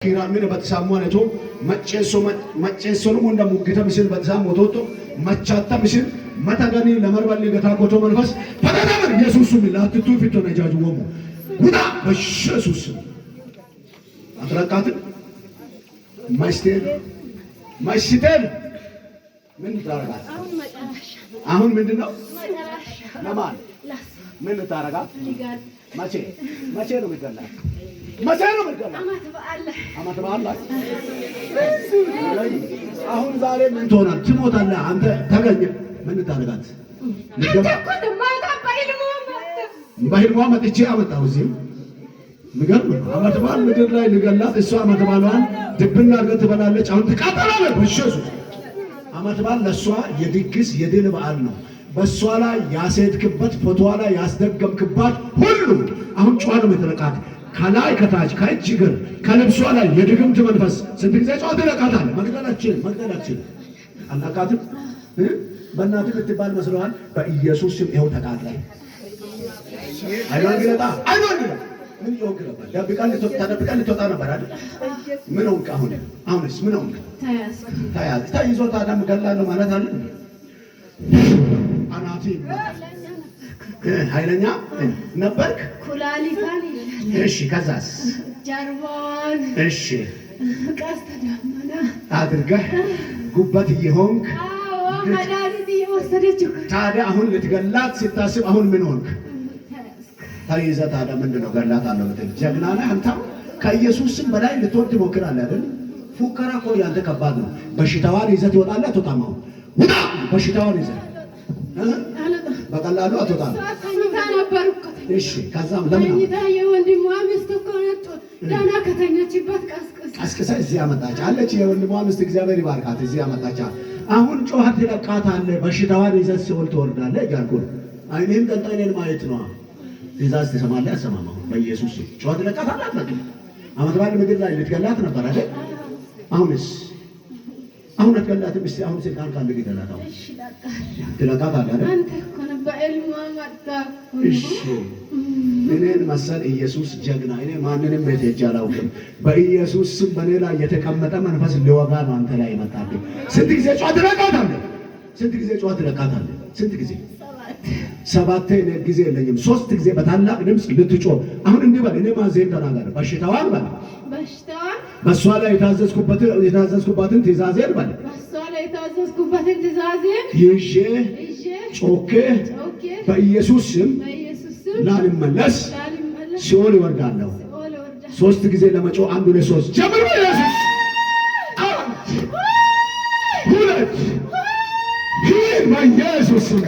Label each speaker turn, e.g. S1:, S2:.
S1: Kira mina batsamuan eto macceessoon hunda muggita misin batsamu toto machatta misin matagani lamarballi gata koto manfas padana Yesus milatu tu fito na jaju womu guda በኢየሱስ አትራቃት ማይስቴር ምን ታረጋት አሁን ምንድነው ለማን ምን ታረጋት መቼ ነው የሚገላት መቼ ነው የሚገላት አመት በዓል አሁን ዛሬ ምን ትሆናለህ ትሞታለህ አንተ ተገኘ ምን ታረጋት ባህል መሐመድ እቺ አመጣው እዚህ ምገርም አመት በዓል ምድር ላይ ልገላት እሷ አመት በዓሏን ድብና አድርገህ ትበላለች አሁን ትቃጠላለህ በኢየሱስ አመት በዓል ለሷ የድግስ የድል በዓል ነው በሷ ላይ ያሴትክበት ፎቶዋ ላይ ያስደገምክባት ሁሉ አሁን ጨዋ ነው የምትረቃት ከላይ ከታች ከእጅ እግር ከልብሷ ላይ የድግምት መንፈስ ስንት ጊዜ ጨዋ ትረቃታለህ መግደላችን አናቃትም በእናትህ ልትባል መስሎሃል በኢየሱስ ስም ይኸው ተቃጥለህ አይኖር ግለጣ ምን ይወግረ ተደብቃ ልትወጣ ነበር አይደል ምን ሆንክ አሁንስ ምን ሆንክ ተይዞ ታዲያ እገላለሁ ማለት አለ አናቲ ኃይለኛ ነበርክ ኩላሊታን እሺ ከዛስ ጀርባን እሺ ቀስተ ደመና አድርገህ ጉበት እየሆንክ መድኃኒት እየወሰደችው ታዲያ አሁን ልትገላት ሲታስብ አሁን ምን ሆንክ ታይዘህ ታዲያ ምንድን ነው ገላታለሁ ብትል ጀግና ነህ አንተ ከኢየሱስ ስም በላይ ልትወድ ትሞክራለህ አይደል ፉከራ እኮ ያንተ ከባድ ነው በሽታዋን ይዘህ ትወጣለህ አትወጣም አሁን ውጣ በሽታዋን ይዘህ በቀላሉ አትወጣም እሺ ከዛም ለምን የወንድሟ ሚስት እኮ ነች ዳና ከተኛችበት ቀስቅሳ እዚህ አመጣች አለች የወንድሟ ሚስት እግዚአብሔር ይባርካት እዚህ አመጣች አሁን ጮኸት ትለቃታለህ በሽታዋን ይዘህ ሲኦል ትወርዳለህ እያልኩ አይኔን ቀንጣይኔን ማየት ነው ትእዛዝ ትሰማለህ አሰማማው በኢየሱስ ጮኸት ትለቃታለህ አትለቅም አመት በዓል ምድር ላይ ልትገላት ነበር አይደል አሁንስ አሁን አትገላትም እስቲ አሁን ስልጣን ካለ ግደላታው እሺ ትለቃታለህ አይደል አንተ እኮ ነው በእልሟ መጣሁ እሺ እኔን መሰል ኢየሱስ ጀግና እኔ ማንንም ቤት ሄጄ አላውቅም በኢየሱስ ስም በኔ ላይ የተቀመጠ መንፈስ ሊወጋ ነው አንተ ላይ መጣብህ ስንት ጊዜ ጮኸት ትለቃታለህ ስንት ጊዜ ሰባት ጊዜ የለኝም ሶስት ጊዜ በታላቅ ድምፅ ልትጮህ አሁን እንዲህ በል እኔ ማዜም ተናገር በሽታዋን በል በሷ ላይ የታዘዝኩባትን ትእዛዜን በል በሷ ላይ የታዘዝኩባትን ትእዛዜን ይዤ ጮኬ በኢየሱስ ስም ላልመለስ ሲኦል ይወርዳለሁ ሶስት ጊዜ ለመጮህ አንዱ ለሶስት ጀምር በኢየሱስ ሁለት ይህ በኢየሱስ ስም